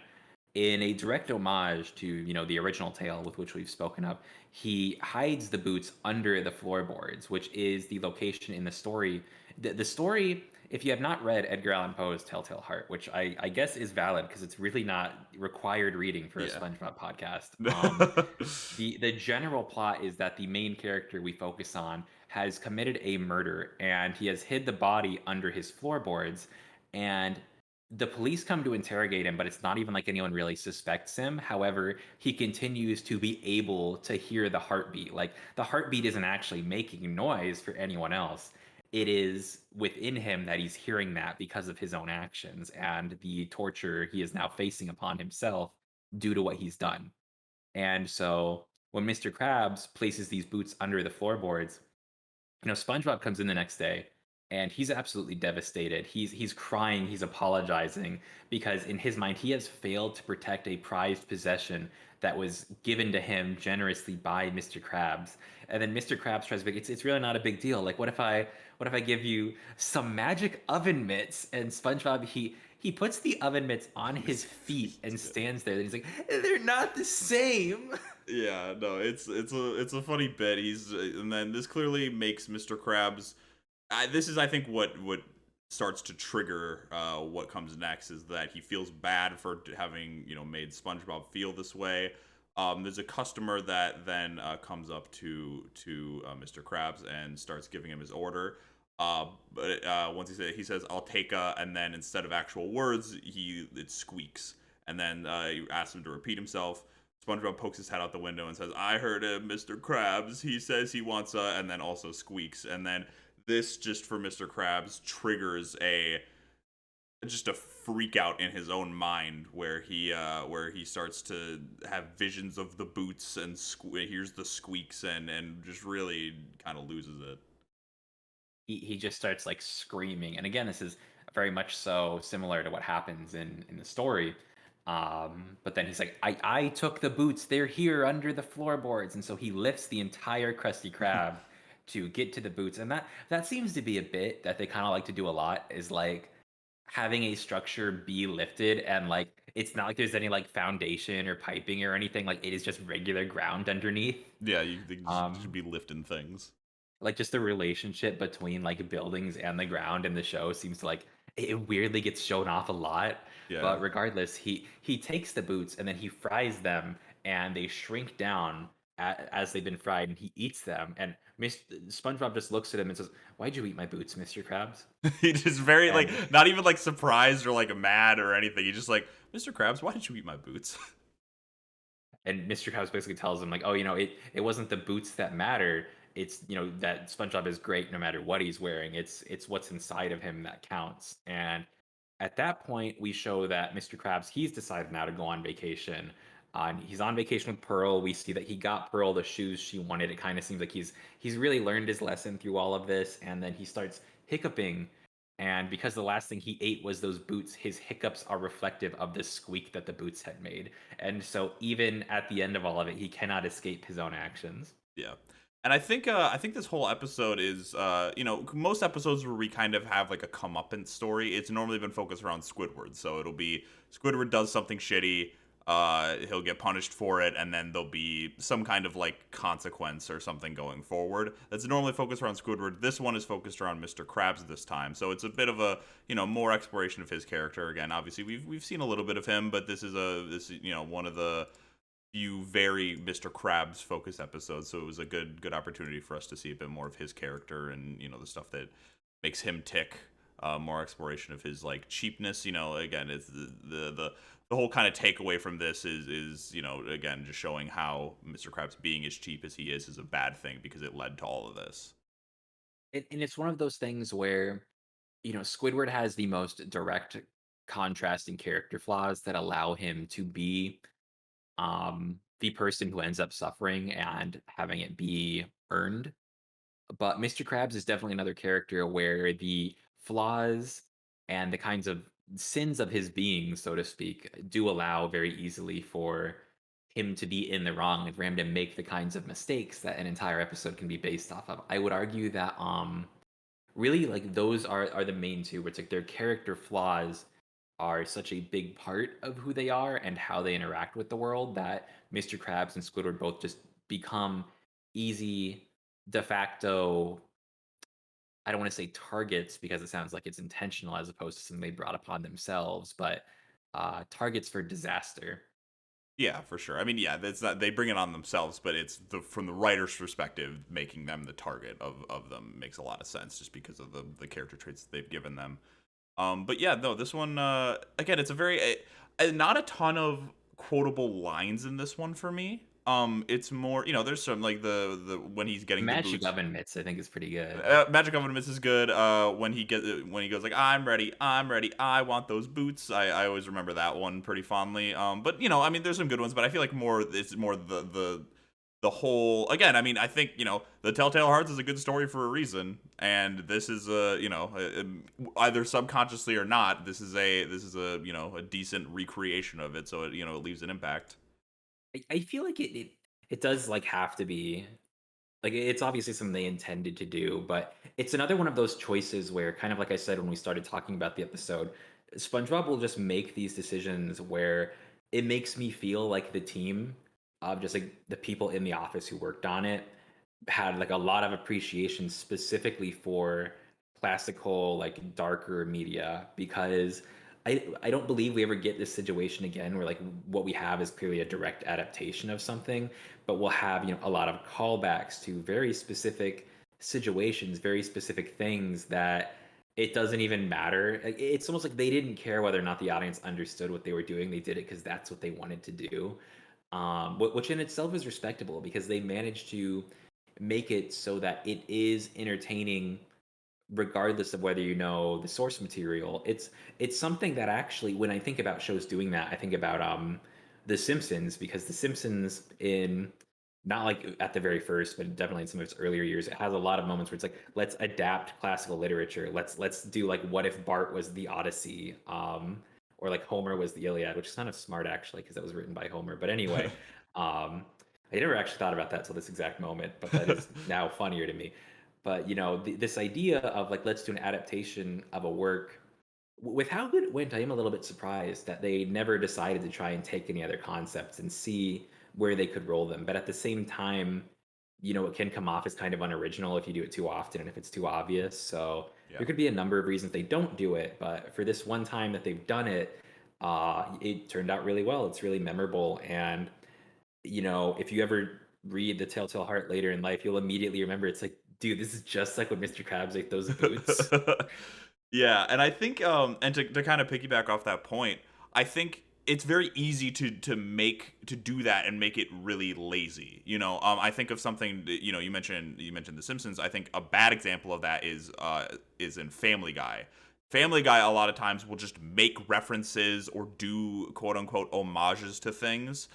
in a direct homage to the original tale with which we've spoken of, he hides the boots under the floorboards, which is the location in the story. The story, if you have not read Edgar Allan Poe's Telltale Heart, which I guess is valid because it's really not required reading for a Yeah. SpongeBob podcast. The general plot is that the main character we focus on has committed a murder, and he has hid the body under his floorboards. And the police come to interrogate him, but it's not even like anyone really suspects him. However, he continues to be able to hear the heartbeat. Like, the heartbeat isn't actually making noise for anyone else. It is within him that he's hearing that because of his own actions and the torture he is now facing upon himself due to what he's done. And so when Mr. Krabs places these boots under the floorboards, SpongeBob comes in the next day and he's absolutely devastated. He's crying, he's apologizing because in his mind he has failed to protect a prized possession that was given to him generously by Mr. Krabs. And then Mr. Krabs tries to be, it's really not a big deal. Like what if I give you some magic oven mitts? And SpongeBob he puts the oven mitts on His his feet feet. and Yeah. stands there and he's like, they're not the same. Yeah, no, it's a funny bit. And then this clearly makes Mr. Krabs. This is, I think, what starts to trigger what comes next is that he feels bad for having made SpongeBob feel this way. There's a customer that then comes up to Mr. Krabs and starts giving him his order. But once he says I'll take a, and then instead of actual words, it squeaks, and then he asks him to repeat himself. SpongeBob pokes his head out the window and says, "I heard him, Mr. Krabs. He says he wants a," and then also squeaks. And then this, just for Mr. Krabs, triggers a freak out in his own mind where he starts to have visions of the boots and hears the squeaks and just really kind of loses it. He just starts like screaming. And again, this is very much so similar to what happens in the story. But then he's like, I took the boots. They're here under the floorboards. And so he lifts the entire Krusty Krab to get to the boots. And that seems to be a bit that they kind of like to do a lot, is like having a structure be lifted, and like it's not like there's any like foundation or piping or anything. Like, it is just regular ground underneath. Yeah, they should Um, be lifting things. like, just the relationship between like buildings and the ground in the show seems to like it weirdly gets shown off a lot. Yeah. But regardless, he takes the boots and then he fries them, and they shrink down as they've been fried, and he eats them. And SpongeBob just looks at him and says, "Why'd you eat my boots, Mr. Krabs?" He just very like And not even like surprised or like mad or anything. He's just like, "Mr. Krabs, why did you eat my boots?" Mr. Krabs basically tells him like, "Oh, it wasn't the boots that matter. It's that SpongeBob is great no matter what he's wearing. It's what's inside of him that counts." And at that point, we show that Mr. Krabs, he's decided now to go on vacation. And he's on vacation with Pearl. We see that he got Pearl the shoes she wanted. It kind of seems like he's really learned his lesson through all of this, and then he starts hiccuping. And because the last thing he ate was those boots, his hiccups are reflective of the squeak that the boots had made. And so even at the end of all of it, he cannot escape his own actions. Yeah. And I think this whole episode is most episodes where we kind of have like a comeuppance story, it's normally been focused around Squidward. So it'll be Squidward does something shitty, he'll get punished for it, and then there'll be some kind of like consequence or something going forward. That's normally focused around Squidward. This one is focused around Mr. Krabs this time. So it's a bit of a, more exploration of his character. Again, obviously we've seen a little bit of him, but this is one of the few very Mr. Krabs focused episodes, so it was a good opportunity for us to see a bit more of his character and the stuff that makes him tick. More exploration of his like cheapness. Again, it's the whole kind of takeaway from this is again just showing how Mr. Krabs being as cheap as he is a bad thing because it led to all of this. And it's one of those things where, Squidward has the most direct contrasting character flaws that allow him to be the person who ends up suffering and having it be earned. But Mr. Krabs is definitely another character where the flaws and the kinds of sins of his being, so to speak, do allow very easily for him to be in the wrong and for him to make the kinds of mistakes that an entire episode can be based off of. I would argue that really like those are the main two where it's like their character flaws are such a big part of who they are and how they interact with the world that Mr. Krabs and Squidward both just become easy de facto. I don't want to say targets because it sounds like it's intentional as opposed to something they brought upon themselves, but targets for disaster. Yeah, for sure. I mean, yeah, that's not, they bring it on themselves, but it's from the writer's perspective, making them the target of them makes a lot of sense just because of the character traits that they've given them. But yeah, no, this one again, it's a very not a ton of quotable lines in this one for me. It's more, there's some like the when he's getting the Magic boots. Oven Mitts, I think, is pretty good. Magic Oven Miss is good. When he goes like, I'm ready, I want those boots. I always remember that one pretty fondly. But I mean, there's some good ones, but I feel like more it's more the whole, again. I mean, I think the Telltale Hearts is a good story for a reason, and this is either subconsciously or not, this is a a decent recreation of it, so it leaves an impact. I feel like it does like have to be like it's obviously something they intended to do, but it's another one of those choices where kind of like I said when we started talking about the episode, SpongeBob will just make these decisions where it makes me feel like the team of just like the people in the office who worked on it had like a lot of appreciation specifically for classical like darker media because I don't believe we ever get this situation again where like what we have is clearly a direct adaptation of something, but we'll have a lot of callbacks to very specific situations, very specific things that it doesn't even matter. It's almost like they didn't care whether or not the audience understood what they were doing. They did it because that's what they wanted to do, which in itself is respectable because they managed to make it so that it is entertaining regardless of whether you know the source material. It's something that actually when I think about shows doing that, I think about The Simpsons because The Simpsons in not like at the very first, but definitely in some of its earlier years, it has a lot of moments where it's like, let's adapt classical literature. Let's do like what if Bart was the Odyssey, or like Homer was the Iliad, which is kind of smart actually because that was written by Homer. But anyway, I never actually thought about that till this exact moment, but that is now funnier to me. But this idea of like let's do an adaptation of a work with how good it went, I am a little bit surprised that they never decided to try and take any other concepts and see where they could roll them. But at the same time, it can come off as kind of unoriginal if you do it too often and if it's too obvious. So Yeah. there could be a number of reasons they don't do it. But for this one time that they've done it, it turned out really well. It's really memorable. And, if you ever read The Telltale Heart later in life, you'll immediately remember it's like, dude, this is just like when Mr. Krabs ate those boots. Yeah, and I think and to kind of piggyback off that point, I think it's very easy to do that and make it really lazy. I think of something that, you mentioned The Simpsons. I think a bad example of that is in Family Guy. Family Guy a lot of times will just make references or do quote unquote homages to things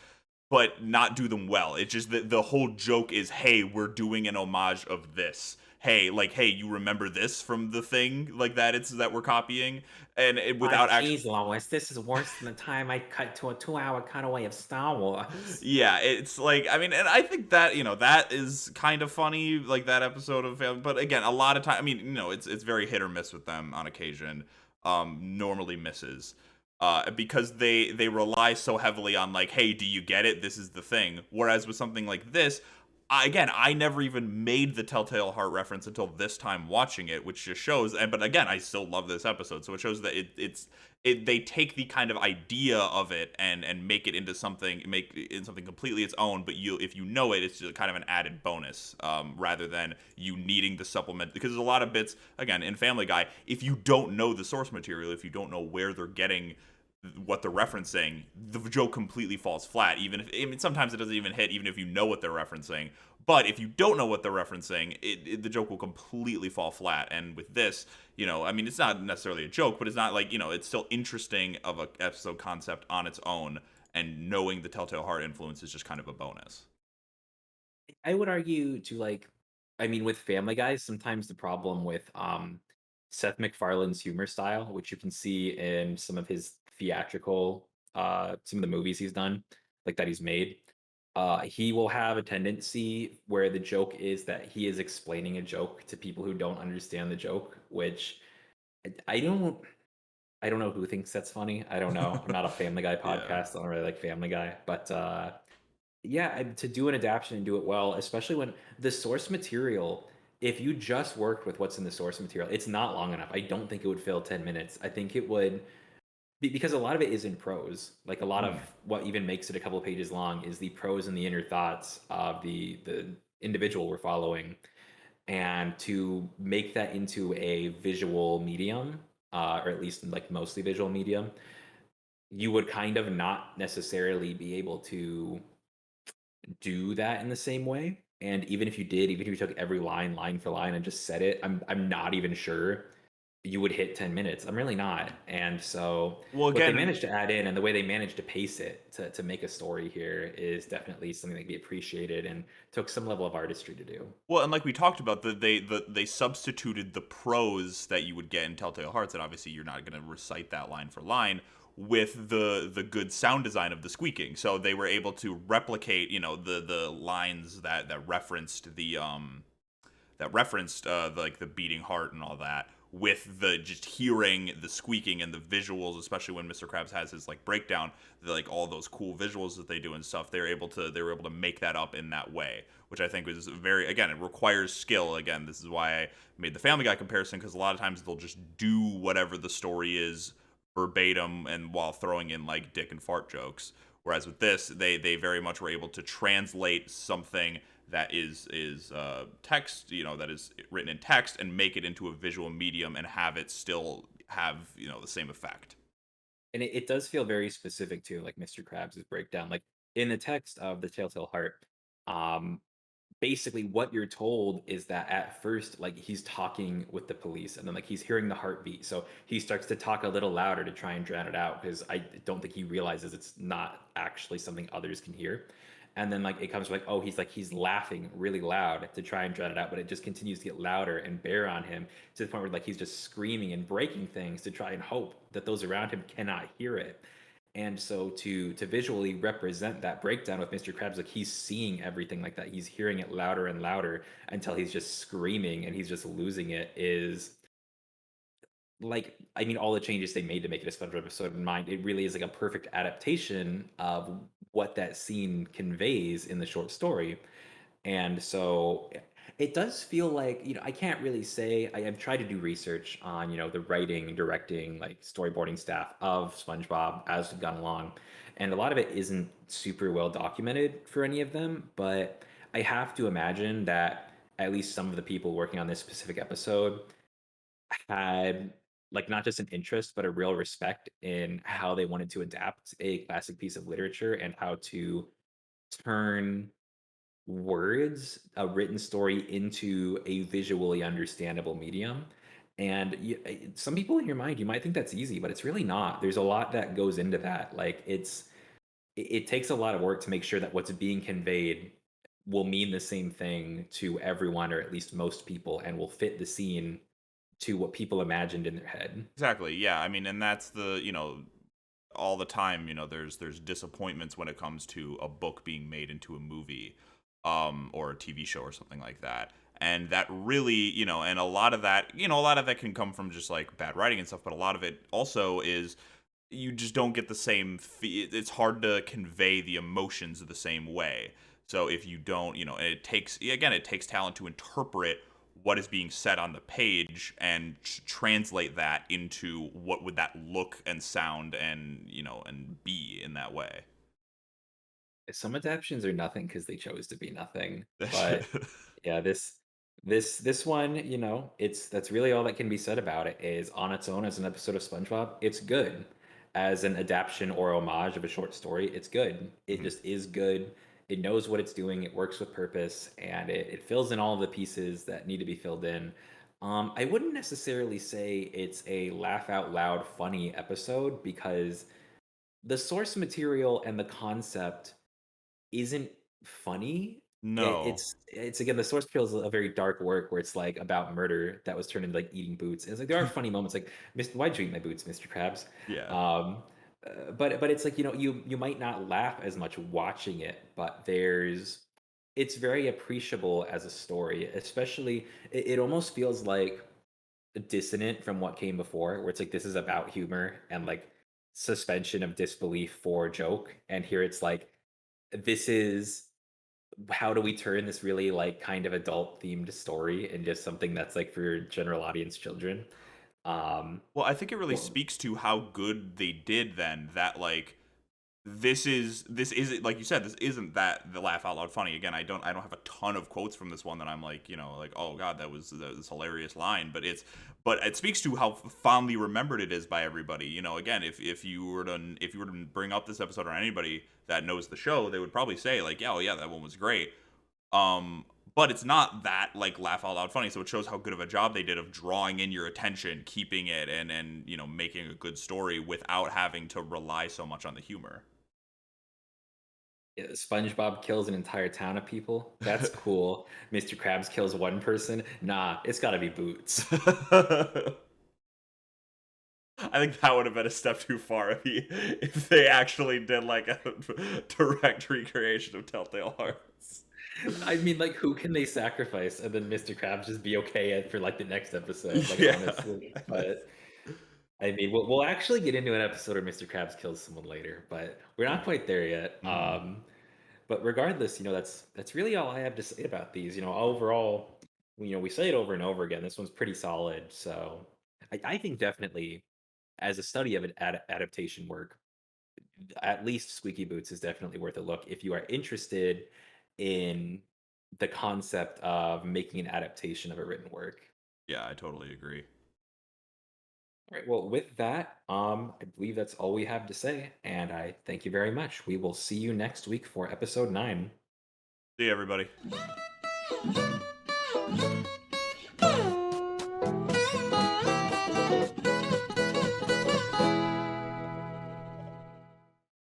but not do them well. It's just that the whole joke is, hey, we're doing an homage of this. Hey, you remember this from the thing like that? It's that we're copying, and Oh, without actually, geez, Lois, this is worse than the time I cut to a 2-hour cutaway of Star Wars. yeah, it's like, I mean, and I think that that is kind of funny, like that episode of Family. But again, a lot of time, I mean, it's very hit or miss with them on occasion. Normally misses. Because they rely so heavily on like, hey, do you get it? This is the thing. Whereas with something like this, I never even made the Telltale Heart reference until this time watching it, which just shows. And but again, I still love this episode, so it shows that they take the kind of idea of it and make it into something completely its own. But if you know it, it's just kind of an added bonus, rather than you needing the supplement. Because there's a lot of bits again in Family Guy. If you don't know the source material, if you don't know where they're getting what they're referencing, the joke completely falls flat. Even if, I mean, sometimes it doesn't even hit, even if you know what they're referencing. But if you don't know what they're referencing, the joke will completely fall flat. And with this, I mean, it's not necessarily a joke, but it's not like, it's still interesting of a episode concept on its own. And knowing the Telltale Heart influence is just kind of a bonus. I would argue to like, I mean, with Family Guy, sometimes the problem with Seth MacFarlane's humor style, which you can see in some of his theatrical, some of the movies he's done, like that he's made. He will have a tendency where the joke is that he is explaining a joke to people who don't understand the joke, which I don't I don't know who thinks that's funny. I don't know. I'm not a Family Guy Yeah. podcast. I don't really like Family Guy, but yeah, to do an adaptation and do it well, especially when the source material, if you just worked with what's in the source material, it's not long enough. I don't think it would fill 10 minutes. I think it would because a lot of it is in prose. Like a lot of Mhm. what even makes it a couple of pages long is the prose and the inner thoughts of the individual we're following, and to make that into a visual medium, or at least like mostly visual medium, you would kind of not necessarily be able to do that in the same way. And even if you did, even if you took every line for line and just said it, I'm not even sure you would hit 10 minutes. I'm really not. And so Well, what they again, managed to add in and the way they managed to pace it to make a story here is definitely something that can be appreciated and took some level of artistry to do. well, and like we talked about, they substituted the prose that you would get in Telltale Hearts, and obviously you're not going to recite that line for line with the good sound design of the squeaking. So they were able to replicate, the lines that referenced like the beating heart and all that with the just hearing the squeaking and the visuals, especially when Mr. Krabs has his like breakdown, like all those cool visuals that they do and stuff. They were able to make that up in that way, which I think was very, again, it requires skill. Again, this is why I made the Family Guy comparison, because a lot of times they'll just do whatever the story is verbatim and while throwing in like dick and fart jokes. Whereas with this, they very much were able to translate something that is text, that is written in text, and make it into a visual medium and have it still have the same effect. And it does feel very specific to like Mr. Krabs' breakdown. Like in the text of the Telltale Heart, um, basically what you're told is that at first like he's talking with the police and then like he's hearing the heartbeat, so he starts to talk a little louder to try and drown it out because I don't think he realizes it's not actually something others can hear. And then like it comes like, oh, he's laughing really loud to try and drown it out, but it just continues to get louder and bear on him to the point where like he's just screaming and breaking things to try and hope that those around him cannot hear it. And so to visually represent that breakdown with Mr. Krabs, like he's seeing everything like that. He's hearing it louder and louder until he's just screaming and he's just losing it is like, I mean, all the changes they made to make it a SpongeBob episode in mind, it really is like a perfect adaptation of what that scene conveys in the short story. And so it does feel like, I can't really say I have tried to do research on, the writing and directing, like storyboarding staff of SpongeBob as we've gone along. And a lot of it isn't super well documented for any of them, but I have to imagine that at least some of the people working on this specific episode had like not just an interest, but a real respect in how they wanted to adapt a classic piece of literature and how to turn words, a written story into a visually understandable medium. And some people in your mind, you might think that's easy, but it's really not. There's a lot that goes into that. Like it takes a lot of work to make sure that what's being conveyed will mean the same thing to everyone, or at least most people, and will fit the scene to what people imagined in their head. Exactly. Yeah. I mean, and that's all the time, there's disappointments when it comes to a book being made into a movie, or a TV show or something like that. And that really, and a lot of that can come from just like bad writing and stuff, but a lot of it also is you just don't get the same it's hard to convey the emotions the same way. So if you don't, it takes talent to interpret what is being said on the page and translate that into what would that look and sound and be in that way. Some adaptations are nothing because they chose to be nothing. But yeah, this one, it's that's really all that can be said about it. Is on its own as an episode of SpongeBob, it's good. As an adaptation or homage of a short story, it's good. It Mhm. just is good. It knows what it's doing. It works with purpose, and it fills in all the pieces that need to be filled in. I wouldn't necessarily say it's a laugh out loud funny episode because the source material and the concept isn't funny. No. It's again, the source material is a very dark work where it's like about murder that was turned into like eating boots. And it's like there are funny moments like, "Why'd you eat my boots, Mr. Krabs?" Yeah. Um, But it's like, you might not laugh as much watching it, but it's very appreciable as a story, especially it almost feels like dissonant from what came before, where it's like this is about humor and like suspension of disbelief for joke, and here it's like this is how do we turn this really like kind of adult themed story into something that's like for general audience children. um Well, I think it really well, speaks to how good they did then, that like this isn't, like you said, this isn't that the laugh out loud funny. Again, I don't have a ton of quotes from this one that I'm like, like, oh god, that was hilarious line, but it speaks to how fondly remembered it is by everybody. Again, if you were to bring up this episode or anybody that knows the show, they would probably say like, yeah, oh yeah, that one was great. Um, but it's not that like laugh out loud funny, so it shows how good of a job they did of drawing in your attention, keeping it, and making a good story without having to rely so much on the humor. yeah, SpongeBob kills an entire town of people. That's cool. Mr. Krabs kills one person. Nah, it's got to be Boots. I think that would have been a step too far if they actually did like a direct recreation of Telltale Hearts. I mean, like, who can they sacrifice and then Mr. Krabs just be okay for like the next episode? Like, Yeah. honestly, but I mean, we'll actually get into an episode where Mr. Krabs kills someone later, but we're not quite there yet. Mhm. But regardless, that's really all I have to say about these. Overall, we say it over and over again. This one's pretty solid. So I think definitely as a study of adaptation work, at least Squeaky Boots is definitely worth a look if you are interested in the concept of making an adaptation of a written work. Yeah, I totally agree. All right. Well, with that, I believe that's all we have to say, and I thank you very much. We will see you next week for episode 9. See you, everybody.